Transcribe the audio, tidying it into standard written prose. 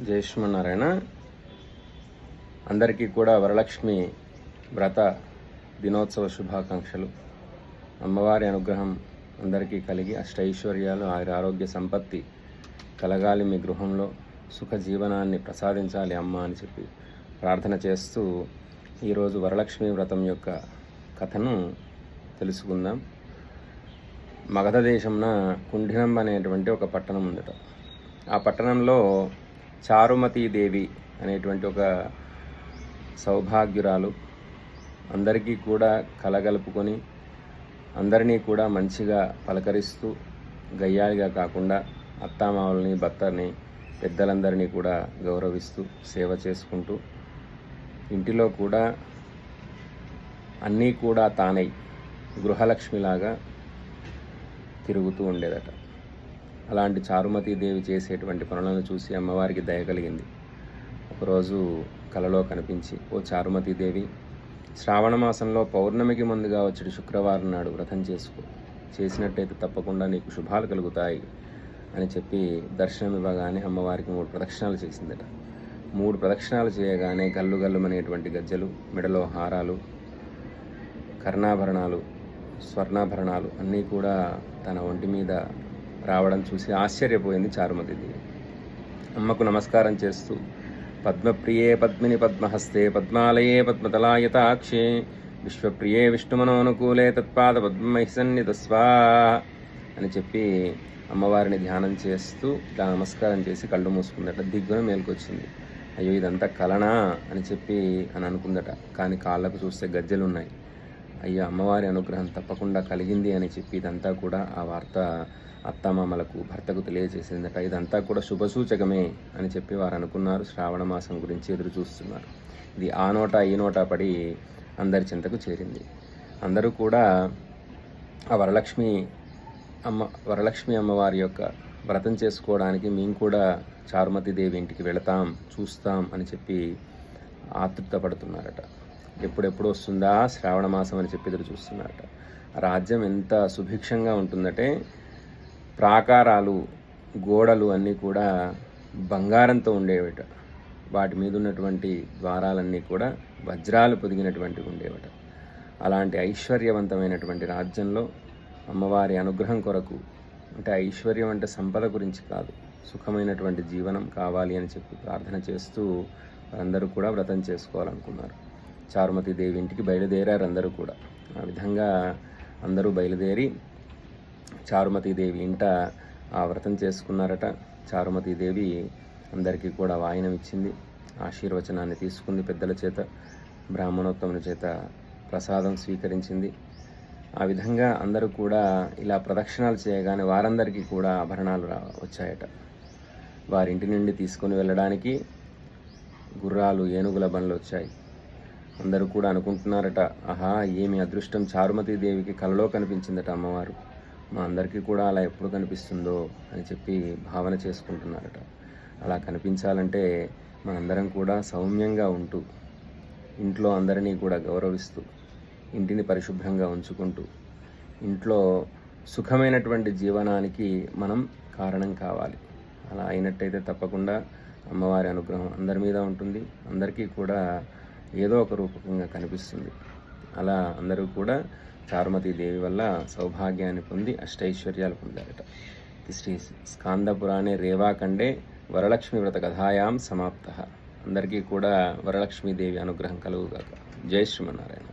జై శ్రీమన్నారాయణ. అందరికీ కూడా వరలక్ష్మి వ్రత దినోత్సవ శుభాకాంక్షలు. అమ్మవారి అనుగ్రహం అందరికీ కలిగి అష్టైశ్వర్యాలు, ఆరోగ్య సంపత్తి కలగాలి, మీ గృహంలో సుఖ జీవనాన్ని ప్రసాదించాలి అమ్మ అని చెప్పి ప్రార్థన చేస్తూ ఈరోజు వరలక్ష్మి వ్రతం యొక్క కథను తెలుసుకుందాం. మగధ దేశంన కుండినం అనేటువంటి ఒక పట్టణం ఉందట. ఆ పట్టణంలో చారుమతీదేవి అనేటువంటి ఒక సౌభాగ్యురాలు అందరికీ కూడా కలగలుపుకొని అందరినీ కూడా మంచిగా పలకరిస్తూ, గయ్యాలిగా కాకుండా అత్తామావుల్ని, భర్తని, పెద్దలందరినీ కూడా గౌరవిస్తూ సేవ చేసుకుంటూ ఇంటిలో కూడా అన్నీ కూడా తానై గృహలక్ష్మిలాగా తిరుగుతూ ఉండేదట. అలాంటి చారుమతీదేవి చేసేటువంటి పనులను చూసి అమ్మవారికి దయ కలిగింది. ఒకరోజు కలలో కనిపించి, ఓ చారుమతీదేవి, శ్రావణ మాసంలో పౌర్ణమికి ముందుగా వచ్చే శుక్రవారం నాడు వ్రతం చేసుకో, చేసినట్టయితే తప్పకుండా నీకు శుభాలు కలుగుతాయి అని చెప్పి దర్శనం ఇవ్వగానే అమ్మవారికి 3 ప్రదక్షిణాలు చేసిందట. 3 ప్రదక్షిణాలు చేయగానే గల్లు గల్లుమనేటువంటి గజ్జలు, మెడలో హారాలు, కర్ణాభరణాలు, స్వర్ణాభరణాలు అన్నీ కూడా తన ఒంటి మీద రావడం చూసి ఆశ్చర్యపోయింది చారుమతీదేవి. అమ్మకు నమస్కారం చేస్తూ, పద్మప్రియే పద్మిని పద్మహస్తే పద్మాలయే పద్మతలాయతాక్షే విశ్వప్రియే విష్ణుమనోనుకూలే తత్పాద పద్మమహి సన్నిధస్వా అని చెప్పి అమ్మవారిని ధ్యానం చేస్తూ ఇలా నమస్కారం చేసి కళ్ళు మూసుకుందట. దిగ్గున మేలుకొచ్చింది. అయ్యో, ఇదంతా కలనా అని చెప్పి అనుకుందట. కానీ కాళ్ళకు చూస్తే గజ్జలు ఉన్నాయి. అయ్యో, అమ్మవారి అనుగ్రహం తప్పకుండా కలిగింది అని చెప్పి ఇదంతా కూడా ఆ వార్త అత్తమామలకు, భర్తకు తెలియజేసిందట. ఇదంతా కూడా శుభసూచకమే అని చెప్పి వారు అనుకున్నారు. శ్రావణ మాసం గురించి ఎదురు చూస్తున్నారు. ఇది ఆ నోట ఈ నోట పడి అందరి చింతకు చేరింది. అందరూ కూడా ఆ వరలక్ష్మి అమ్మవారి యొక్క వ్రతం చేసుకోవడానికి మేము కూడా చారుమతీదేవి ఇంటికి వెళతాం, చూస్తాం అని చెప్పి ఆతృత పడుతున్నారట. ఎప్పుడెప్పుడు వస్తుందా శ్రావణ మాసం అని చెప్పి ఎదురు చూస్తున్నారట. రాజ్యం ఎంత సుభిక్షంగా ఉంటుందంటే ప్రాకారాలు, గోడలు అన్నీ కూడా బంగారంతో ఉండేవట. వాటి మీద ఉన్నటువంటి ద్వారాలన్నీ కూడా వజ్రాలు పొదిగినటువంటివి ఉండేవట. అలాంటి ఐశ్వర్యవంతమైనటువంటి రాజ్యంలో అమ్మవారి అనుగ్రహం కొరకు, అంటే ఐశ్వర్యం అంటే సంపద గురించి కాదు, సుఖమైనటువంటి జీవనం కావాలి అని చెప్పి ప్రార్థన చేస్తూ అందరూ కూడా వ్రతం చేసుకోవాలనుకున్నారు. చారుమతీదేవి ఇంటికి బయలుదేరారు అందరూ కూడా. ఆ విధంగా అందరూ బయలుదేరి చారుమతీదేవి ఇంట ఆ వ్రతం చేసుకున్నారట. చారుమతీదేవి అందరికీ కూడా వాయనం ఇచ్చింది, ఆశీర్వచనాన్ని తీసుకుంది, పెద్దల చేత, బ్రాహ్మణోత్తముల చేత ప్రసాదం స్వీకరించింది. ఆ విధంగా అందరూ కూడా ఇలా ప్రదక్షిణాలు చేయగానే వారందరికీ కూడా ఆభరణాలు వచ్చాయట. వారింటి నుండి తీసుకొని వెళ్ళడానికి గుర్రాలు, ఏనుగుల బండ్లు వచ్చాయి. అందరూ కూడా అనుకుంటున్నారట, ఆహా, ఏమి అదృష్టం, చారుమతీదేవికి కలలో కనిపించిందట అమ్మవారు, మా అందరికీ కూడా అలా ఎప్పుడు కనిపిస్తుందో అని చెప్పి భావన చేసుకుంటున్నారట. అలా కనిపించాలంటే మనందరం కూడా సౌమ్యంగా ఉంటూ, ఇంట్లో అందరినీ కూడా గౌరవిస్తూ, ఇంటిని పరిశుభ్రంగా ఉంచుకుంటూ, ఇంట్లో సుఖమైనటువంటి జీవనానికి మనం కారణం కావాలి. అలా అయినట్టయితే తప్పకుండా అమ్మవారి అనుగ్రహం అందరి మీద ఉంటుంది, అందరికీ కూడా ఏదో ఒక రూపకంగా కనిపిస్తుంది. అలా అందరూ కూడా చారుమతీదేవి వల్ల సౌభాగ్యాన్ని పొంది అష్టైశ్వర్యాలు పొందారట. శ్రీ స్కాంద పురాణే రేవాఖండే వరలక్ష్మి వ్రత కథాయాం సమాప్త. అందరికీ కూడా వరలక్ష్మీదేవి అనుగ్రహం కలుగుగాక. జై శ్రీమన్నారాయణ.